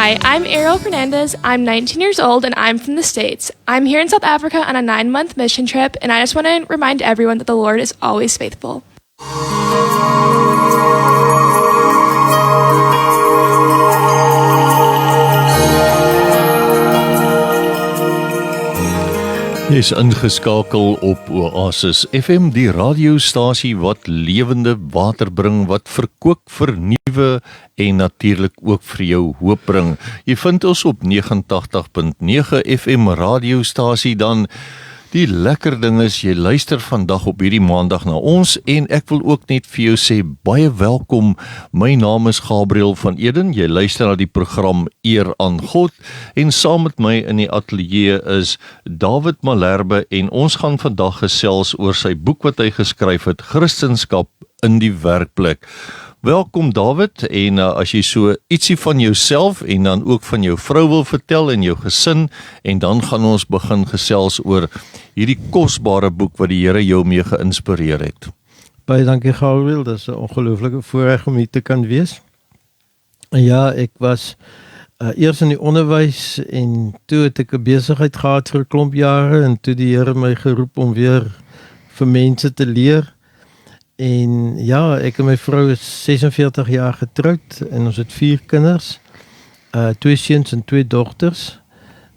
Hi, I'm Ariel Fernandez. I'm 19 years old and I'm from the States. I'm here in South Africa on a 9-month mission trip, and I just want to remind everyone that the Lord is always faithful. Jy is ingeskakel op Oasis FM, die radiostasie wat lewende water bring, wat verkoop, vernuwe en natuurlik ook vir jou hoop bring. Jy vind ons op 89.9 FM radiostasie dan. Die lekker ding is, jy luister vandag op hierdie maandag na ons en ek wil ook net vir jou sê, baie welkom. My naam is Gabriel van Eden, jy luister na die program Eer aan God en saam met my in die ateljee is David Malherbe en ons gaan vandag gesels oor sy boek wat hy geskryf het, Christenskap in die werkplek. Welkom David, en as jy so ietsie van jouself en dan ook van jou vrou wil vertel en jou gesin, en dan gaan ons begin gesels oor hierdie kosbare boek wat die Here jou mee geïnspireer het. Baie dankie Gabriel, dit is 'n ongelooflike voorreg om hier te kan wees. En ja, ek was eers in die onderwys en toe het ek 'n besigheid gehad vir 'n klomp jare en toe die Here my geroep om weer vir mense te leer. En ja, ek en my vrou is 46 jaar getroud en ons het 4 kinders, 2 seuns en 2 dogters,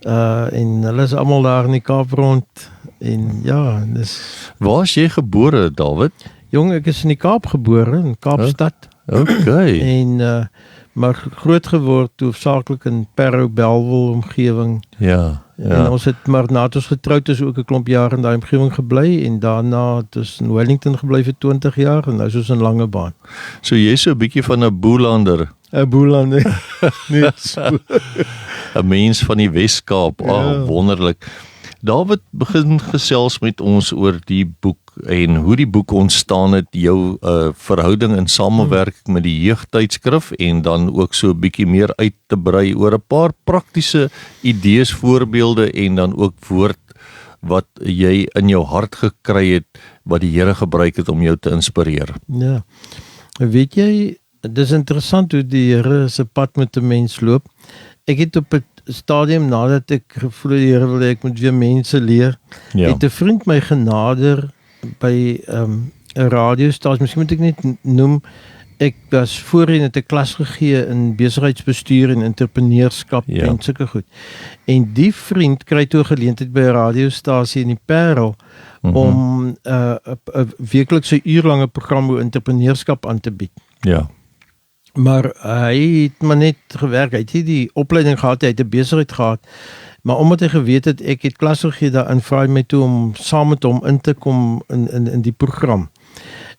en hulle is almal daar in die Kaap rond, en ja, dis... Waar is jy gebore, David? Jong, ek is in die Kaap gebore, in Kaapstad. Okay. En, maar groot geword, hoofsaaklik in Parow, Bellville omgewing. Ja. En ons het maar nadat ons getroud is ook 'n klomp jaar in daai omgewing gebly en daarna het ons in Wellington gebly vir 20 jaar en nou is ons in Langebaan. So jy's so 'n bietjie van 'n boelander. 'n Boelander. Nee, so. 'n mens van die Wes-Kaap. Ja. Wonderlik. David begin gesels met ons oor die boek en hoe die boek ontstaan het, jou verhouding in samewerking met die jeugtydskrif en dan ook so 'n bietjie meer uit te brei oor 'n paar praktiese idees, voorbeelde en dan ook woord wat jy in jou hart gekry het, wat die Here gebruik het om jou te inspireer. Ja. Weet jy, dis interessant hoe die Here se pad met 'n mens loop. Ek het op 'n stadium nadat ek gevoel het die Here wil ek moet weer mense leer, het 'n vriend my genader by 'n radiostasie, miskien moet ek net noem, ek was voorheen het 'n klas gegee in besigheidsbestuur en entrepreneurskap en sulke goed. En die vriend kry toe 'n geleentheid by 'n radiostasie in die Parow om 'n weeklikse uurlange program oor entrepreneurskap aan te bied. Ja. Maar hy het maar net gewerk, hy het nie die opleiding gehad, hy het 'n besigheid gehad, maar omdat hy geweet het, ek het klas gegee daarin, vra hy my toe om saam met hom in te kom in die program.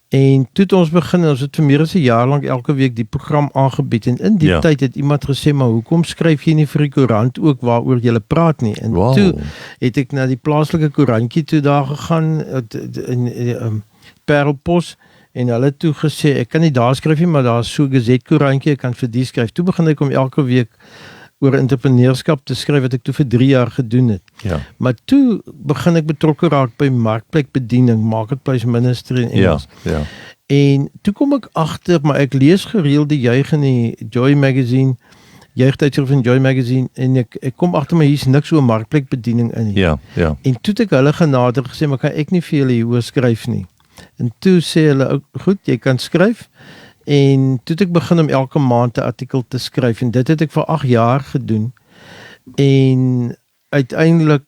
En toe het ons begin, ons het vir meer as 'n jaar lank elke week die program aangebied, en in die tyd het iemand gesê, maar hoekom skryf jy nie vir die koerant ook waaroor jy praat nie? En toe het ek na die plaaslike koerantjie toe daar gegaan, in Parelpos, en hulle toe gesê, ek kan nie daar skryf nie, maar daar is so 'n gazetkoerantjie, ek kan vir die skryf. Toe begin ek om elke week oor entrepreneurskap te skryf, wat ek toe vir 3 jaar gedoen het. Ja. Maar toe begin ek betrokke raak by markplekbediening, marketplace ministry in Engels. Ja. En toe kom ek agter, maar ek lees gereeld die Juig in die Joy magazine, jeugtydskrif in Joy magazine, en ek kom agter my hier's niks so markplekbediening in nie. Ja. En toe het ek hulle genader gesê, maar kan ek nie vir julle hieroor skryf nie. En toe sê hulle, goed, jy kan skryf. En toe het ek begin om elke maand 'n artikel te skryf. En dit het ek vir 8 jaar gedoen. En uiteindelik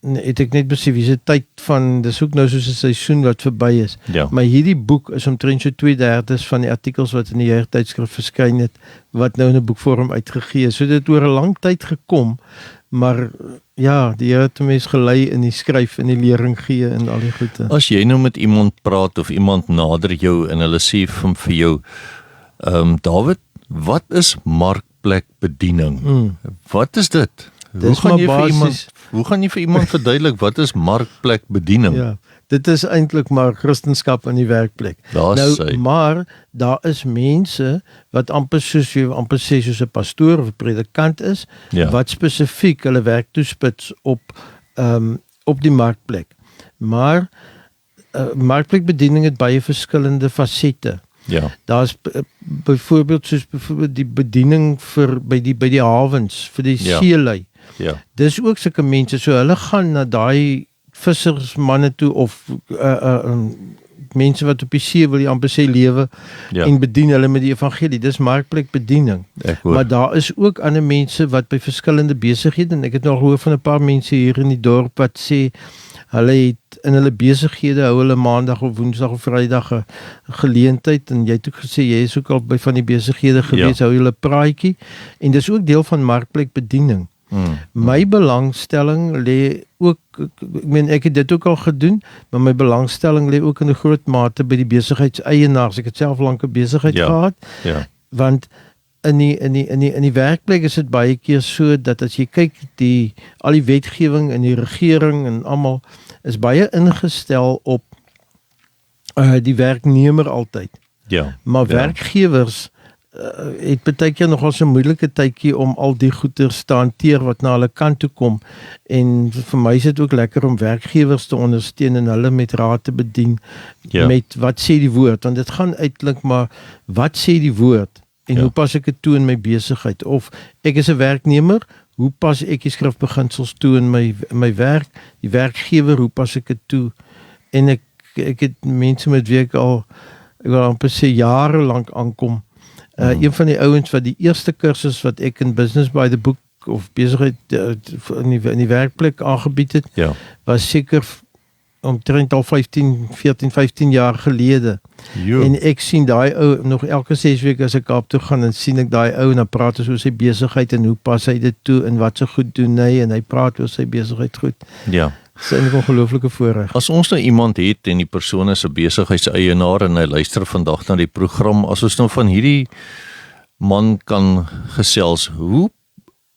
het ek net besef, dis 'n tyd van, dis ook nou soos 'n seisoen wat verby is. Ja. Maar hierdie boek is omtrent so 2/3 van die artikels wat in die jeugtydskrif verskyn het, wat nou in 'n boekvorm uitgegee is. So dit het oor 'n lang tyd gekom, maar ja, die Here het mense gelei in die skryf, in die lering gee en al die goede. As jy nou met iemand praat of iemand nader jou en hulle sê vir jou, David, wat is markplekbediening? Wat is dit? Hoe gaan jy vir iemand verduidelik wat is markplekbediening? Ja, dit is eintlik maar Christenskap in die werkplek. Maar daar is mense wat amper soos 'n pastoor of 'n predikant is, wat spesifiek hulle werk toespits op die markplek. Maar markplekbediening het baie verskillende fasette. Ja. Daar's byvoorbeeld die bediening by die hawens, vir die Ja. seelui. Ja. Dis ook sulke mense, so hulle gaan na daai vissersmanne toe of mense wat op die see wil jy amper sê lewe Ja. en bedien hulle met die evangelie. Dis markplek bediening. Ek hoor. Maar daar is ook ander mense wat by verskillende besighede, en ek het nog gehoor van 'n paar mense hier in die dorp wat sê hulle het in hulle besighede hou hulle maandag of woensdag of Vrydag 'n geleentheid, en jy het ook gesê jy is ook al by van die besighede gewees, hou julle praatjie, en dis ook deel van markplek bediening. My belangstelling lê ook, ek meen ek het dit ook al gedoen, maar my belangstelling lê ook in 'n groot mate by die besigheidseienaars. Ek het self lank 'n besigheid gehad, Ja. want in die werkplek is dit baie keer so dat as jy kyk al die wetgewing en die regering en almal is baie ingestel op die werknemer altyd. Ja. Maar Ja. werkgewers het baie keer nogal so 'n moeilike tydjie om al die goeders te hanteer wat na hulle kant toe kom, en vir my is dit ook lekker om werkgewers te ondersteun en hulle met raad te bedien Ja. met wat sê die woord, want dit gaan uiteindelik maar wat sê die woord en Ja. hoe pas ek dit toe in my besigheid, of ek is 'n werknemer, hoe pas ek die skrifbeginsels toe in my werk, die werkgewer, hoe pas ek dit toe, en ek het mense met wie ek wil amper sê jare lank aankom. Een van die ouens wat die eerste kursus wat ek in Business by the Book of besigheid in die werkplek aangebied het, Ja. was seker omtrent al 15 jaar gelede. Jo. En ek sien daai ou nog elke 6 weke as ek Kaap toe gaan, en sien ek daai ou en dan praat ons oor sy besigheid en hoe pas hy dit toe en wat so goed doen hy, en hy praat oor sy besigheid goed. Ja. Dis 'n ongelooflike voorreg. As ons nou iemand het en die persoon is 'n besigheidseienaar en hy luister vandag na die program, as ons nou van hierdie man kan gesels, hoe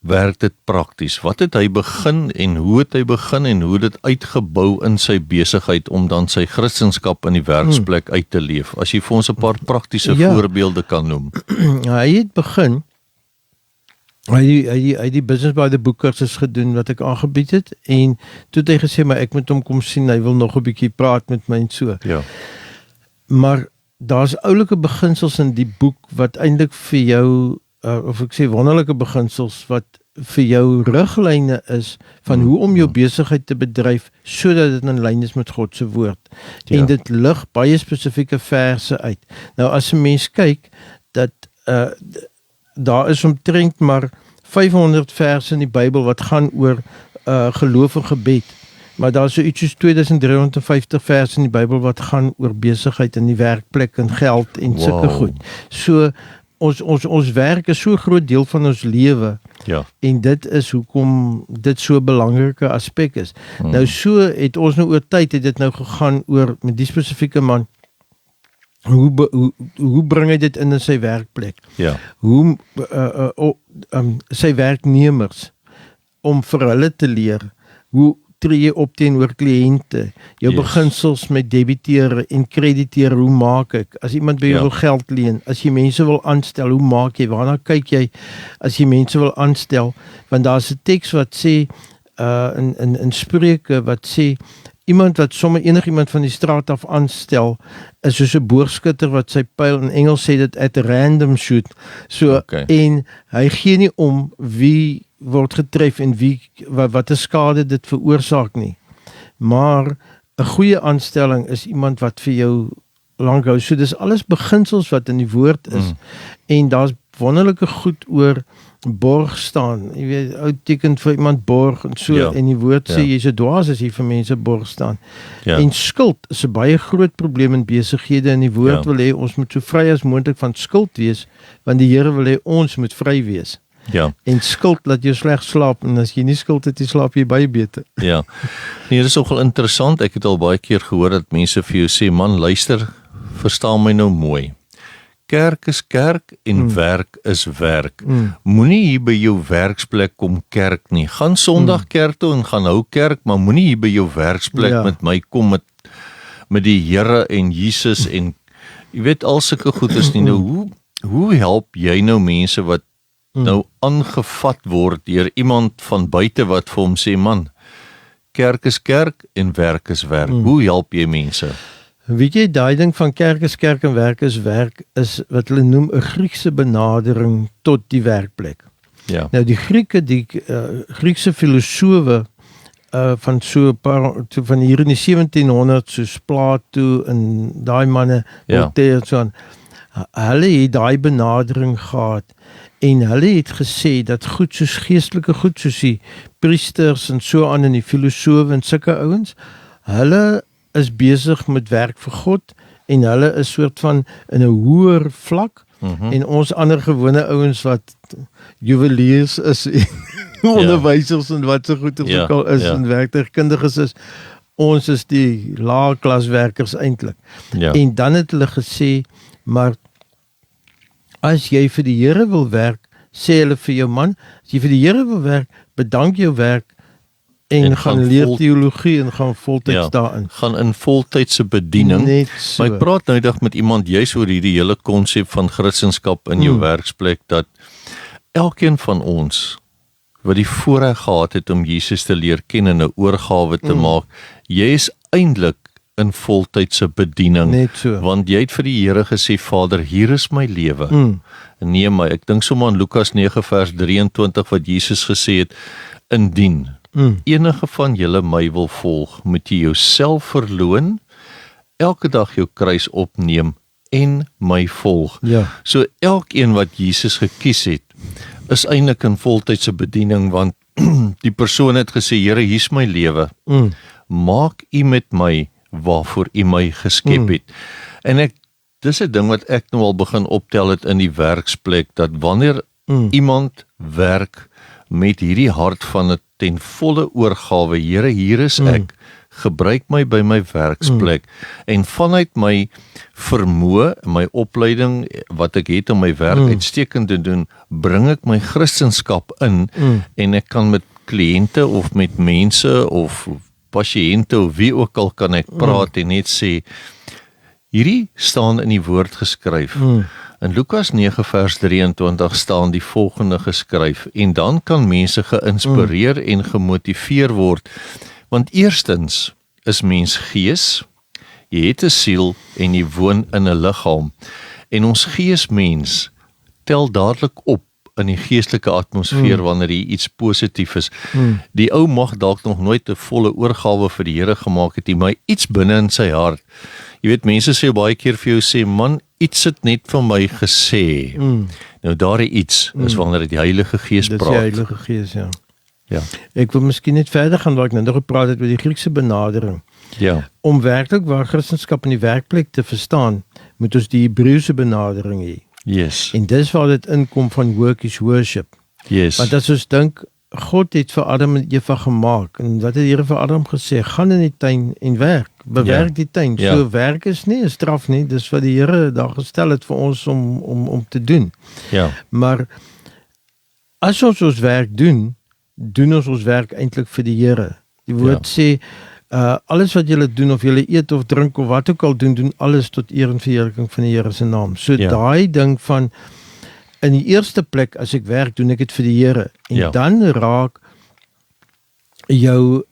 werk dit prakties? Wat het hy begin en hoe het hy begin en hoe het dit uitgebou in sy besigheid om dan sy Christendom in die werksplek uit te leef? As jy vir ons 'n paar praktiese Ja. voorbeelde kan noem. Hy het begin, hy het die Business by the Book kursus gedoen wat ek aangebied het, en toe het hy gesê maar ek moet hom kom sien, hy wil nog 'n bietjie praat met my en so. Ja. Maar daar's oulike beginsels in die boek wat eintlik vir jou of ek sê wonderlike beginsels wat vir jou riglyne is van hoe om jou besigheid te bedryf sodat dit in lyn is met God se woord. Ja. En dit lig baie spesifieke verse uit. Nou as 'n mens kyk dat daar is omtrent maar 500 verse in die Bybel wat gaan oor geloof en gebed. Maar daar is so iets soos 2350 verse in die Bybel wat gaan oor besigheid in die werkplek en geld en sulke Wow. goed. So ons werk is so 'n groot deel van ons lewe, Ja. en dit is hoekom dit so 'n belangrike aspek is. Nou so het ons nou oor tyd het dit nou gegaan oor met die spesifieke man. Hoe bring hy dit in sy werkplek? Ja. Hoe sy werknemers om vir hulle te leer hoe tree jy op teenoor kliënte, jou Yes. beginsels met debiteure en krediteure, hoe maak ek? As iemand by jou Ja. wil geld leen, as jy mense wil aanstel, hoe maak jy? Waarna kyk jy as jy mense wil aanstel? Want daar's 'n teks wat sê in Spreuke wat sê iemand wat sommer enigiemand van die straat af aanstel is soos 'n boogskutter wat sy pyl, in Engels sê dit at random shoot. So Okay. en hy gee nie om wie word getref en wat 'n skade dit veroorsaak nie. Maar 'n goeie aanstelling is iemand wat vir jou lank hou. So dis alles beginsels wat in die woord is. En daar's wonderlike goed oor borg staan. Jy weet, ou teken vir iemand borg en so, Ja. en die woord sê Ja. jy's 'n dwaas as jy vir mense borg staan. Ja. En skuld is 'n baie groot probleem in besighede, en die woord Ja. wil hê ons moet so vry as moontlik van skuld wees, want die Here wil hê ons moet vry wees. Ja. En skuld laat jou sleg slaap, en as jy nie skuld het, jy slaap jy baie beter. Ja. Nee, dit is nogal interessant. Ek het al baie keer gehoor dat mense vir jou sê, man, luister, verstaan my nou mooi. Kerk is kerk en werk is werk. Moenie hier by jou werksplek kom kerk nie. Gaan Sondag kerk toe en gaan hou kerk, maar moenie hier by jou werksplek Ja. met my kom met die Here en Jesus en jy weet al sulke goeders nie. Nou hoe help jy nou mense wat nou aangevat word deur iemand van buite wat vir hom sê, man, kerk is kerk en werk is werk. Hoe help jy mense? Weet jy, daai ding van kerk is kerk en werk is werk, is wat hulle noem 'n Griekse benadering tot die werkplek. Ja. Nou die Grieke, die Griekse filosowe van van hier in die 1700 soos Plato en daai manne, Ja. Voltaire en so aan, hulle het daai benadering gehad en hulle het gesê dat goed soos geestelike goed soos die priesters en so aan en die filosowe en sulke ouens, hulle is besig met werk vir God en hulle is soort van in 'n hoër vlak en ons ander gewone ouens wat juweliers is en onderwysers en wat so goed as ook al is en werktuigkundiges is, ons is die lae klas werkers eintlik. Ja. En dan het hulle gesê, maar as jy vir die Here wil werk, sê hulle vir jou man, as jy vir die Here wil werk, bedank jou werk en gaan leer teologie en gaan voltyds daarin. Gaan in voltydse bediening. Net so. Maar ek praat nou eendag met iemand juis oor hierdie hele konsep van Christendom in jou werksplek, dat elkeen van ons wat die voorreg gehad het om Jesus te leer ken en 'n oorgawe te maak, jy is eintlik in voltydse bediening. Net so. Want jy het vir die Here gesê, Vader, hier is my lewe. Neem my. Ek dink sommer aan Lukas 9 vers 23 wat Jesus gesê het, indien enige van julle my wil volg, moet jy jouself verloon, elke dag jou kruis opneem en my volg. Ja. So elkeen wat Jesus gekies het, is eintlik in voltydse bediening, want die persoon het gesê, Here, hier's my lewe. Maak U met my waarvoor U my geskep het. En dis 'n ding wat ek nou al begin optel het in die werksplek, dat wanneer iemand werk met hierdie hart van 'n ten volle oorgawe, Here, hier is ek, gebruik my by my werksplek, en vanuit my vermoë, my opleiding, wat ek het om my werk uitstekend te doen, bring ek my Christendom in, en ek kan met kliënte of met mense of pasiënte of wie ook al kan ek praat en net sê, hierdie staan in die woord geskryf. In Lukas 9 vers 23 staan die volgende geskryf, en dan kan mense geïnspireer en gemotiveer word, want eerstens is mens gees, jy het 'n siel en jy woon in 'n liggaam, en ons geesmens tel dadelik op in die geestelike atmosfeer wanneer jy iets positief is. Die ou mag dalk nog nooit 'n volle oorgawe vir die Here gemaak het nie, maar iets binne in sy hart. Jy weet, mense sê baie keer vir jou sê, man, iets het net van my gesê. Nou daardie iets is wanneer die Heilige Gees praat. Dis die Heilige Gees, ja. Ja. Ek wil miskien net verder gaan waar ek nou nog gepraat het oor die Griekse benadering. Ja. Om werklik waar Christendom in die werkplek te verstaan, moet ons die Hebreëse benadering hê. Yes. En dis waar dit inkom van work is worship. Yes. Want as ons dink, God het vir Adam en Eva gemaak, en wat het die Here vir Adam gesê? Gaan in die tuin en werk, bewerk die tuin. So werk is nie 'n straf nie, dis wat die Here daar gestel het vir ons om te doen. Ja. Maar as ons ons werk doen ons werk eintlik vir die Here. Die woord sê, alles wat julle doen, of julle eet of drink of wat ook al doen alles tot eer en verheerliking van die Here se naam. So daai ding van, in die eerste plek, as ek werk, doen ek dit vir die Here. En dan raak jou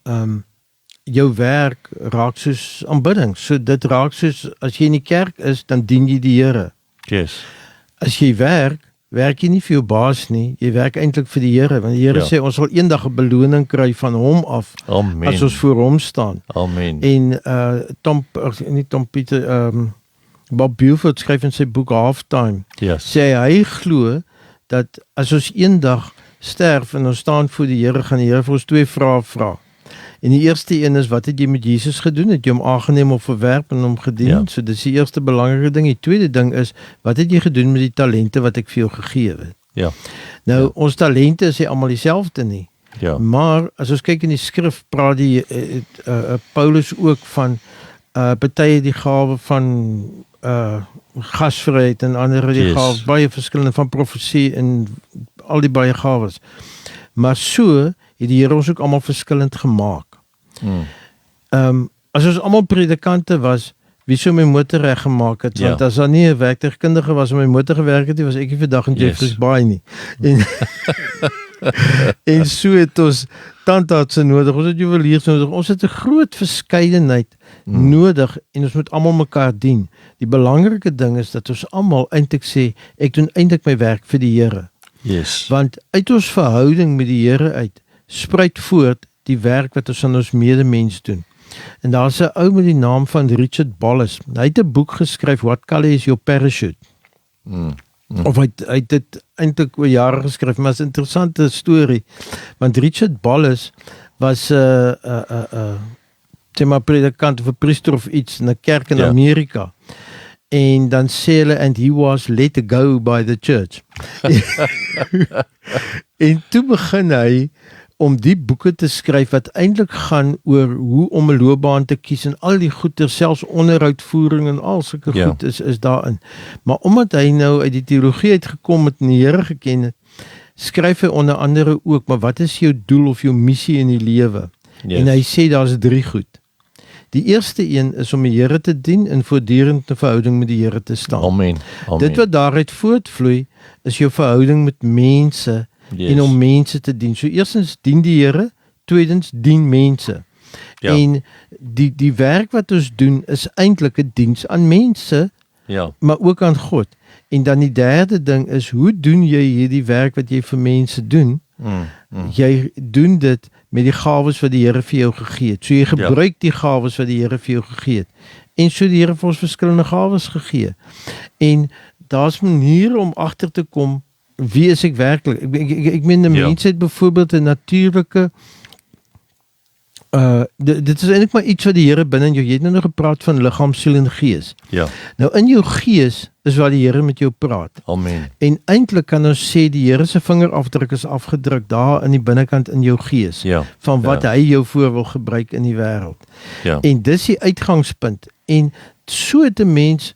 werk raak soos aanbidding. So dit raak soos, as jy in die kerk is, dan dien jy die Here. Yes. As jy werk jy nie vir jou baas nie, jy werk eintlik vir die Here, want die Here sê, ons sal eendag 'n beloning kry van hom af, Amen. as ons voor hom staan. Amen. En Bob Buford skryf in sy boek Halftime, sê hy glo dat as ons eendag sterf en ons staan voor die Here, gaan die Here vir ons 2 vrae vra. En die eerste een is, wat het jy met Jesus gedoen? Het jy hom aangeneem of verwerp en hom gedien? So dis die eerste belangrike ding. Die tweede ding is, wat het jy gedoen met die talente wat ek vir jou gegee het? Ja. Nou, ons talente is nie almal dieselfde nie. Ja. Maar as ons kyk in die skrif, praat die Paulus ook van party die gawe van gasvryheid en ander die gawe, baie verskillende, van profesie en al die baie gawes. Maar so het die Here ons ook almal verskillend gemaak. As ons almal predikante was, wie sou my motor reggemaak het? Want as daar nie 'n werktuigkundige was om my motor gewerk het, was ek nie vandag in Jeffreys Bay nie. En so het ons tandartse nodig, ons het juweliers nodig, ons het 'n groot verskeidenheid nodig en ons moet almal mekaar dien. Die belangrike ding is dat ons almal eintlik sê, ek doen eintlik my werk vir die Here. Yes. Want uit ons verhouding met die Here uit, spruit voort die werk wat ons aan ons medemens doen. En daar's 'n ou met die naam van Richard Bolles. Hy het 'n boek geskryf, What Color is Your Parachute? Of hy het dit eintlik oor jare geskryf, maar 'n interessante storie. Want Richard Bolles was 'n predikant of 'n priester of iets in 'n kerk in Amerika. En dan sê hulle, and he was let go by the church. En toe begin hy om die boeke te skryf wat eintlik gaan oor hoe om 'n loopbaan te kies en al die goeie, selfs onderhoudvoering en al sulke goed is daarin. Maar omdat hy nou uit die teologie uitgekom het en die Here geken het, skryf hy onder andere ook, maar wat is jou doel of jou missie in die lewe? Yes. En hy sê daar's 3 goed. Die eerste een is om die Here te dien en voortdurend 'n verhouding met die Here te staan. Amen. Dit wat daaruit voortvloei is jou verhouding met mense en om mense te dien. So eerstens dien die Here, tweedens dien mense. Ja. En die werk wat ons doen is eintlik 'n diens aan mense, maar ook aan God. En dan die derde ding is, hoe doen jy hierdie werk wat jy vir mense doen? Jy doen dit met die gawes wat die Here vir jou gegee het. So jy gebruik die gawes wat die Here vir jou gegee het. En so die Here vir ons verskillende gawes gegee. En daar's maniere om agter te kom, wie is ek werklik? Ek meen die mense het byvoorbeeld 'n natuurlike dit is eintlik maar iets wat die Here binne in jou, jy het nou gepraat van liggaam, siel en gees. Ja. Nou in jou gees is waar die Here met jou praat. Amen. En eintlik kan ons sê die Here se vingerafdruk is afgedruk daar in die binnekant in jou gees. Van wat hy jou voor wil gebruik in die wêreld. En dis die uitgangspunt. En so het 'n mens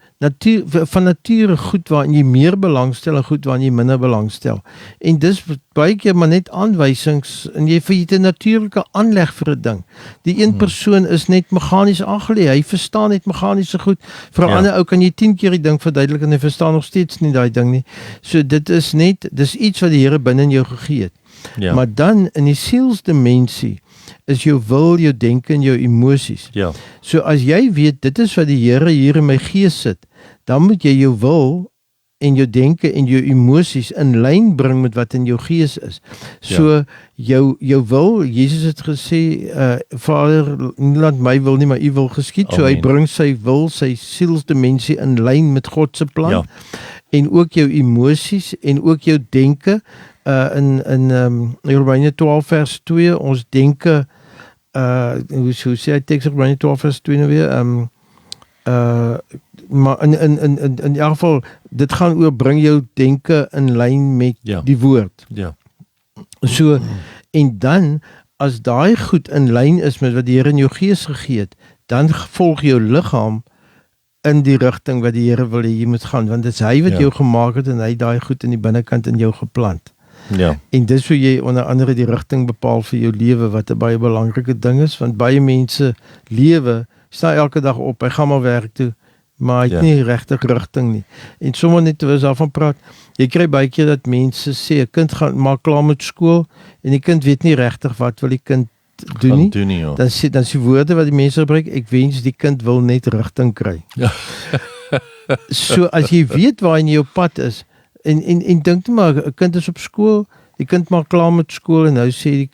van nature goed waarin jy meer belangstel en goed waarin jy minder belangstel. En dis baie keer maar net aanwysings en jy het 'n natuurlike aanleg vir 'n ding. Die een persoon is net meganies aangeleë, hy verstaan net meganiese goed. Vir 'n ander ou kan jy 10 keer die ding verduidelik en hy verstaan nog steeds nie daai ding nie. So dis iets wat die Here binne in jou gegee het. Maar dan in die sielsdimensie is jou wil, jou denke en jou emosies. So as jy weet, dit is wat die Here hier in my gees sit, dan moet jy jou wil en jou denke en jou emosies in lyn bring met wat in jou gees is. So jou wil, Jesus het gesê, Vader, nie laat my wil nie, maar U wil geskied. So hy bring sy wil, sy sielsdimensie in lyn met God se plan. En ook jou emosies en ook jou denke. In Romeine 12 vers 2, ons denke, hoe sê hy teks Romeine 12 vers 2 nou weer, maar in elk geval, dit gaan oor bring jou denke in lyn met die woord. So, en dan, as daai goed in lyn is met wat die Here in jou gees gegee het, dan volg jou liggaam in die rigting wat die Here wil hê jy moet gaan, want dit is hy wat jou gemaak het en hy daai goed in die binnekant in jou geplant. En dis hoe jy onder andere die rigting bepaal vir jou lewe, wat 'n baie belangrike ding is, want baie mense lewe, staan elke dag op, hy gaan maar werk toe, maar hy het nie regtig rigting nie. En sommer net terwyl ons daarvan praat, jy kry baie keer dat mense sê, 'n kind gaan maak klaar met skool, en die kind weet nie regtig wat wil die kind doen nie. Dan is die woorde wat die mense gebruik, ek wens die kind wil net rigting kry. So as jy weet waar in jou pad is, en dink maar, 'n kind is op skool, die kind maak klaar met skool en nou sê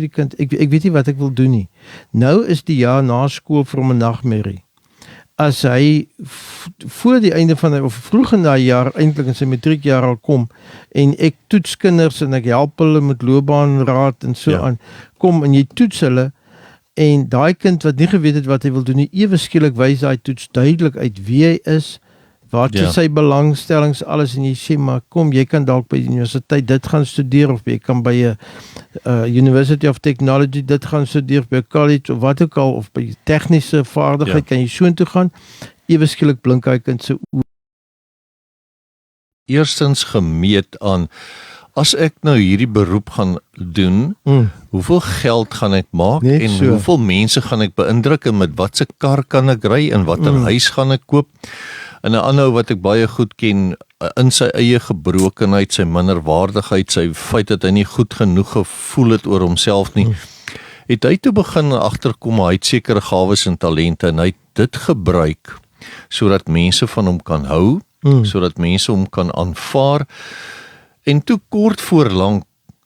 die kind, ek weet nie wat ek wil doen nie. Nou is die jaar na skool vir hom 'n nagmerrie. As hy voor die einde van of vroeg in daai jaar eintlik in sy matriekjaar al kom en ek toets kinders en ek help hulle met loopbaanraad en so aan, kom en jy toets hulle en daai kind wat nie geweet het wat hy wil doen nie, ewe skielik wys daai toets duidelik uit wie hy is, wat is sy belangstellings, alles, en jy sê, maar kom, jy kan dalk by die universiteit dit gaan studeer, of jy kan by 'n University of Technology dit gaan studeer, by 'n college, of wat ook al, of by tegniese vaardigheid, kan jy so intoe gaan, ewe skielik blink hy kind se oë. Eerstens gemeet aan, as ek nou hierdie beroep gaan doen, hoeveel geld gaan ek maak, en hoeveel mense gaan ek beïndruk, en met watse kar kan ek ry, en watter huis gaan ek koop. En 'n ander wat ek baie goed ken, in sy eie gebrokenheid, sy minderwaardigheid, sy feit dat hy nie goed genoeg gevoel het oor homself nie, het hy toe begin agterkom, hy het sekere gawes en talente en hy het dit gebruik sodat mense van hom kan hou, sodat mense hom kan aanvaar. En toe kort voor lank,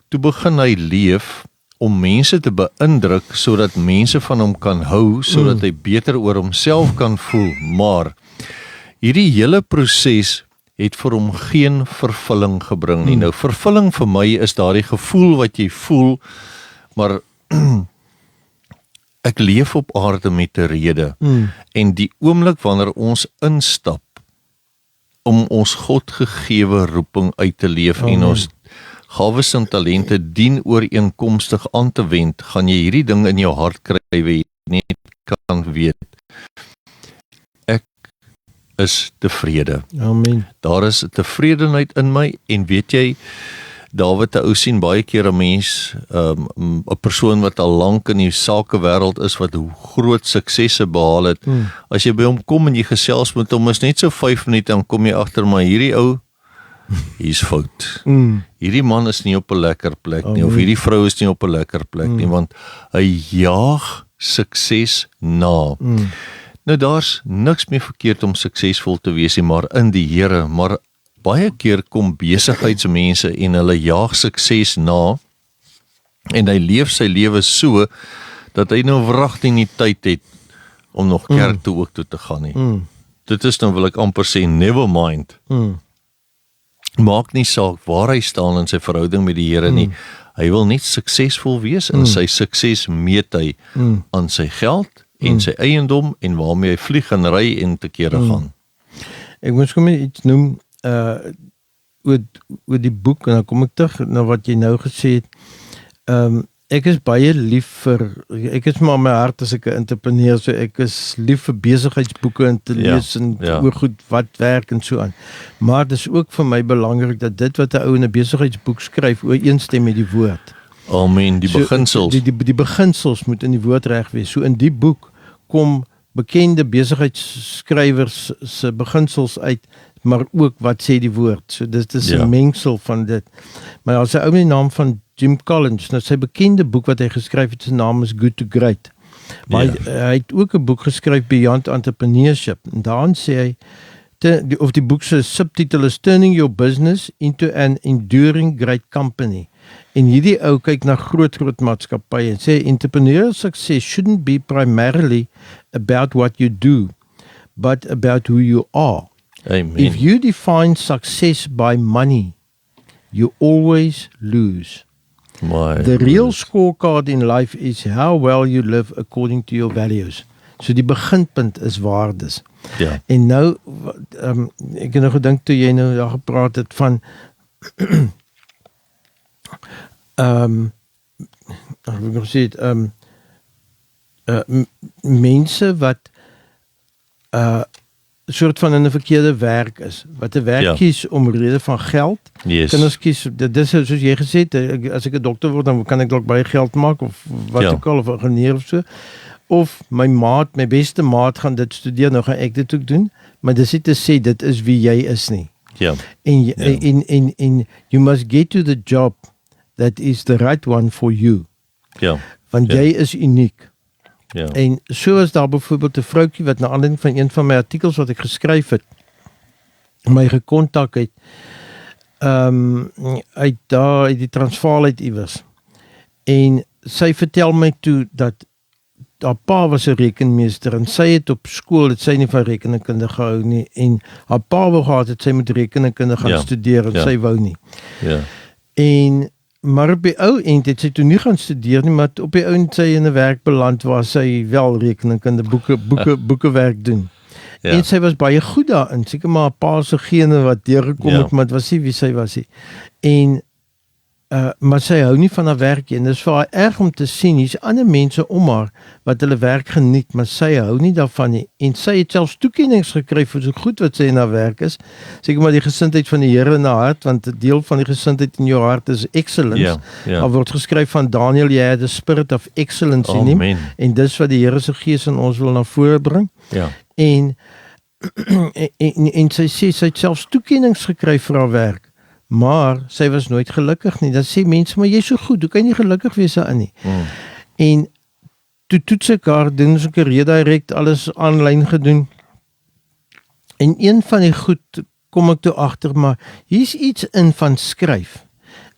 toe begin hy leef om mense te beïndruk sodat mense van hom kan hou, sodat hy beter oor homself kan voel. Maar hierdie hele proses het vir hom geen vervulling gebring nie. Nou vervulling vir my is daardie gevoel wat jy voel, maar ek leef op aarde met 'n rede. En die oomblik wanneer ons instap om ons God gegewe roeping uit te leef en ons gawes en talente dien ooreenkomstig aan te wend, gaan jy hierdie ding in jou hart kry waar jy net kan weet, ek is tevrede. Amen. Daar is 'n tevredenheid in my en weet jy, Dawid, ou sien baie keer 'n mens, 'n persoon wat al lank in die sakewêreld is, wat groot suksesse behaal het. As jy by hom kom en jy gesels met hom, is net so 5 minute, dan kom jy agter, maar hierdie ou, hier's fout. Hierdie man is nie op 'n lekker plek nie, of hierdie vrou is nie op 'n lekker plek nie, want hy jaag sukses na. Nou daar's niks meer verkeerd om suksesvol te wees nie, maar in die Here, maar baie keer kom besigheidsmense en hulle jaag sukses na en hy leef sy lewe so dat hy nou wragtig nie tyd het om nog kerk toe ook toe te gaan nie. Dit is nou, wil ek amper sê, never mind. Maak nie saak waar hy staan in sy verhouding met die Here nie. Hy wil net suksesvol wees en sy sukses meet hy aan sy geld en sy eiendom en waarmee hy vlieg en ry en te kere gaan. Ek moes kom iets noem oor die boek, en dan kom ek terug na wat jy nou gesê het. Ek is baie lief vir, ek is maar my hart as ek 'n entrepreneur, so ek is lief vir besigheidsboeke en te lees en oor goed wat werk en so aan. Maar dit is ook vir my belangrik dat dit wat 'n ou in 'n besigheidsboek skryf ooreenstem met die woord. Amen, die beginsels. Die beginsels moet in die woord reg wees. So in die boek kom bekende besigheidsskrywers se beginsels uit, maar ook wat sê die woord. So dit is 'n mengsel van dit. Maar as 'n ou met die naam van Jim Collins, nou sy bekende boek wat hy geskryf het, sy naam is Good to Great. Maar hy het ook 'n boek geskryf, Beyond Entrepreneurship. En daarin sê hy, die boek se subtitel is Turning Your Business into an Enduring Great Company. En hierdie ou kyk na groot maatskappye en sê entrepreneurial success shouldn't be primarily about what you do, but about who you are. Amen. If you define success by money, you always lose. The real scorecard in life is how well you live according to your values. So die beginpunt is waardes. Ja. En nou, ek het nou gedink toe jy nou daar gepraat het van mense wat soort van in 'n verkeerde werk is, wat 'n werk kies om rede van geld. Kinders kies, dit is soos jy gesê het, as ek 'n dokter word, dan kan ek dalk baie geld maak, of wat ook al, of 'n ingenieur of so. Of my beste maat gaan dit studeer, nou gaan ek dit ook doen, maar dis nie te sê dit is wie jy is nie. En you must get to the job that is the right one for you. Want jy is uniek. En so is daar byvoorbeeld 'n vroutjie wat na aanleiding van een van my artikels wat ek geskryf het, my gekontak het, uit die Transvaal uit iewers. En sy vertel my toe dat haar pa was 'n rekenmeester en sy het op skool, het sy nie van rekenkunde gehou nie, en haar pa wou gehad het sy moet rekenkunde gaan studeer en sy wou nie. Maar op die ou end het sy toe nie gaan studeer nie, maar op die ou end sy in 'n werk beland waar sy wel rekenkunde boekewerk doen. En sy was baie goed daarin, seker maar 'n paar se gene wat deurgekom het, maar dit was nie wie sy was nie. En maar sy hou nie van haar werk nie, en dit is vir haar erg om te sien, hier's ander mense om haar wat hulle werk geniet, maar sy hou nie daarvan nie, en sy het selfs toekennings gekry vir so goed wat sy in haar werk is, seker maar die gesindheid van die Here in haar hart, want 'n deel van die gesindheid in jou hart is excellence. Daar word geskryf van Daniel, jy het the spirit of excellence in hom, en dis wat die Here se gees in ons wil na vore bring. En en sy sê sy het selfs toekennings gekry vir haar werk, maar sy was nooit gelukkig nie. Dan sê mense, maar jy is so goed, hoe kan jy gelukkig wees daarin nie? En toe toets ek haar, doen ons 'n redirect, alles aanlyn gedoen. En een van die goed kom ek toe agter, maar hier's iets in van skryf.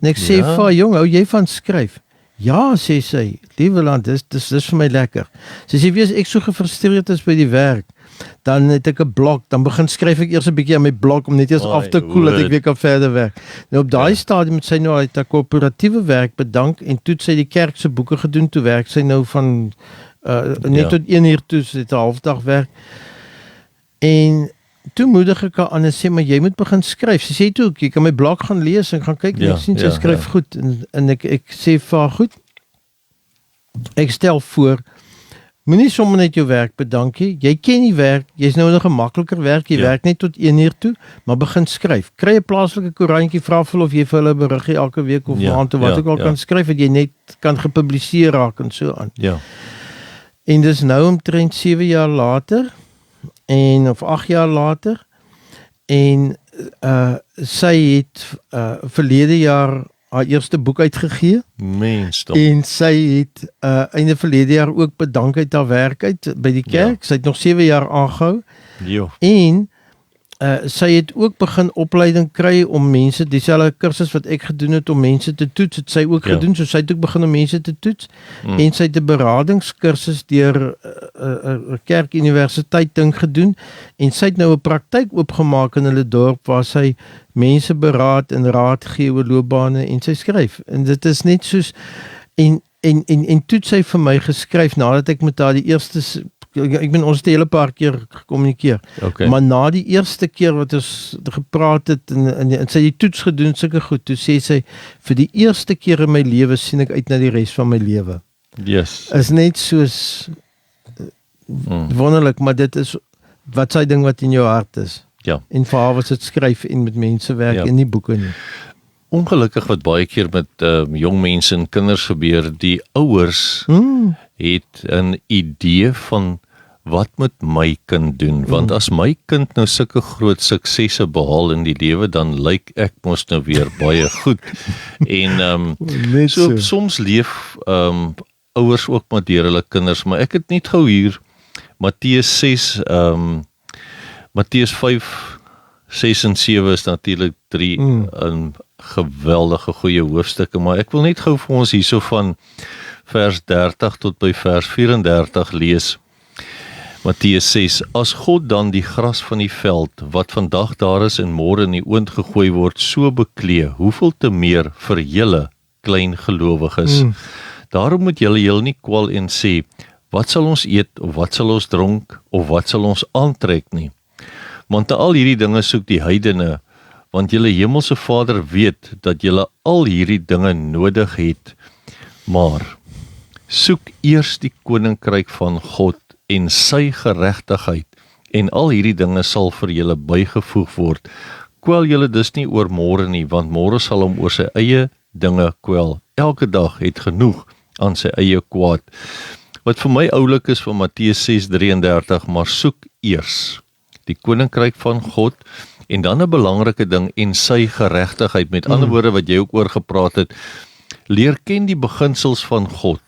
En ek sê vir haar, jong, hou jy van skryf? Ja, sê sy, Lieweland, dis vir my lekker. Sy sê, wees ek so gefrustreerd is by die werk, dan het ek 'n blok, dan begin skryf ek eers 'n bietjie aan my blok om net eers af te koel dat ek weer kan verder werk. Nou op daai stadium het sy nou uit 'n koöperatiewe werk bedank en toe het sy die kerk se boeke gedoen, toe werk sy nou van net tot 1 uur toe, sy het 'n halfdag werk. En toe moedig ek haar aan en sê, maar jy moet begin skryf. Sy sê toe, jy kan my blog gaan lees en gaan kyk en ek sien sy skryf goed. En ek sê vir haar, goed, ek stel voor, moenie sommer net jou werk bedank nie. Jy ken die werk, jy's nou nog 'n makliker werk, jy werk net tot 1 uur toe, maar begin skryf. Kry 'n plaaslike koerantjie, vra vir of jy vir hulle beriggie elke week of maand of wat ook al kan skryf, dat jy net kan gepubliseer raak en so aan. Ja. En dis nou omtrent 7 jaar later, of 8 jaar later, en sy het verlede jaar haar eerste boek uitgegee. En sy het einde verlede jaar ook bedank uit haar werk uit by die kerk. Sy het nog 7 jaar aangehou. En sy het ook begin opleiding kry om mense, dieselfde kursus wat ek gedoen het om mense te toets, het sy ook gedoen, so sy het ook begin om mense te toets. En sy het 'n beradingskursus deur 'n kerkuniversiteit ding gedoen, en sy het nou 'n praktyk oopgemaak in hulle dorp waar sy mense beraad en raad gee oor loopbane en sy skryf. En dit is net soos en toe sy vir my geskryf nadat ek met haar die eerste, ons het 'n hele paar keer gekommunikeer. Maar na die eerste keer wat ons gepraat het en sy het toets gedoen, sulke goed, toe sê sy, vir die eerste keer in my lewe sien ek uit na die res van my lewe. Is net soos wonderlik, maar dit is wat sy ding wat in jou hart is. En vir haar was dit skryf en met mense werk en nie boeke nie. Ongelukkig wat baie keer met jong mense en kinders gebeur, die ouers het 'n idee van wat moet my kind doen, want as my kind nou sulke groot suksesse behaal in die lewe, dan lyk ek mos nou weer baie goed. En so soms leef ouers ook maar deur hulle kinders, maar ek het net gou hier Matteus 6, Matteus 5, 6 en 7 is natuurlik 3 in geweldige goeie hoofstukke, maar ek wil net gou vir ons hierso van vers 30 tot by vers 34 lees. Matteus 6, as God dan die gras van die veld, wat vandag daar is en môre in die oond gegooi word, so beklee, hoeveel te meer vir julle klein gelowiges. Daarom moet julle heel nie kwel en sê, wat sal ons eet, of wat sal ons dronk, of wat sal ons aantrek nie. Want te al hierdie dinge soek die heidene, want julle hemelse Vader weet dat julle al hierdie dinge nodig het. Maar soek eers die koninkryk van God en sy geregtigheid, en al hierdie dinge sal vir julle bygevoeg word. Kwel julle dus nie oor môre nie, want môre sal hom oor sy eie dinge kwel. Elke dag het genoeg aan sy eie kwaad. Wat vir my oulik is van Matteus 6:33, maar soek eers die koninkryk van God, en dan 'n belangrike ding, en sy geregtigheid. Met ander woorde wat jy ook oor gepraat het, leer ken die beginsels van God,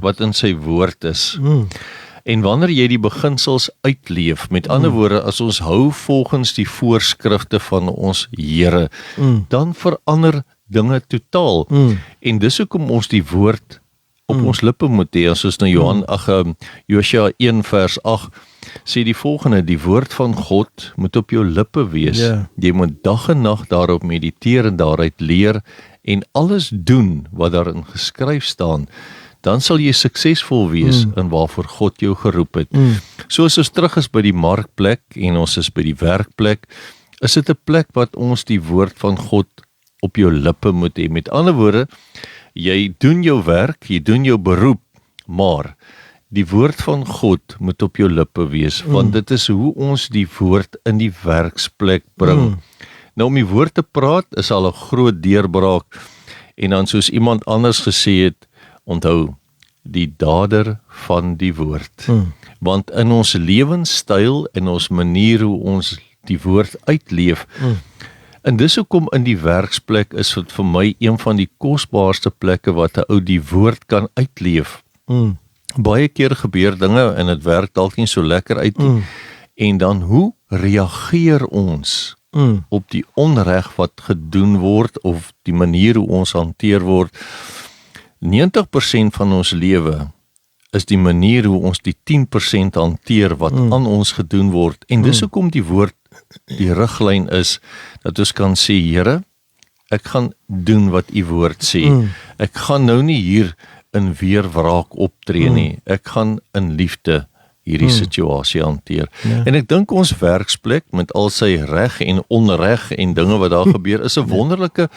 wat in sy woord is. En wanneer jy die beginsels uitleef, met ander woorde, as ons hou volgens die voorskrifte van ons Here, dan verander dinge totaal. En dis hoekom ons die woord op ons lippe moet hê. As ons nou Josua 1 vers 8 sê die volgende, die woord van God moet op jou lippe wees. Jy moet dag en nag daarop mediteer en daaruit leer en alles doen wat daarin geskryf staan, dan sal jy suksesvol wees in waarvoor God jou geroep het. So as ons terug is by die markplek en ons is by die werkplek, is dit 'n plek wat ons die woord van God op jou lippe moet hê. Met ander woorde, jy doen jou werk, jy doen jou beroep, maar die woord van God moet op jou lippe wees, want dit is hoe ons die woord in die werksplek bring. Nou om die woord te praat is al 'n groot deurbraak, en dan soos iemand anders gesê het, onthou, die dader van die woord. Want in ons lewenstyl en ons manier hoe ons die woord uitleef, en dis hoekom in die werksplek is dit vir my een van die kosbaarste plekke wat 'n ou die woord kan uitleef. Baie keer gebeur dinge en dit werk dalk nie so lekker uit nie. En dan hoe reageer ons op die onreg wat gedoen word of die manier hoe ons hanteer word? 90% van ons lewe is die manier hoe ons die 10% hanteer wat aan ons gedoen word. En dis hoekom die woord die riglyn is dat ons kan sê, Here, ek gaan doen wat u woord sê. Ek gaan nou nie hier in weerwraak optree nie. Ek gaan in liefde hierdie situasie hanteer. En ek dink ons werksplek met al sy reg en onreg en dinge wat daar gebeur, is 'n wonderlike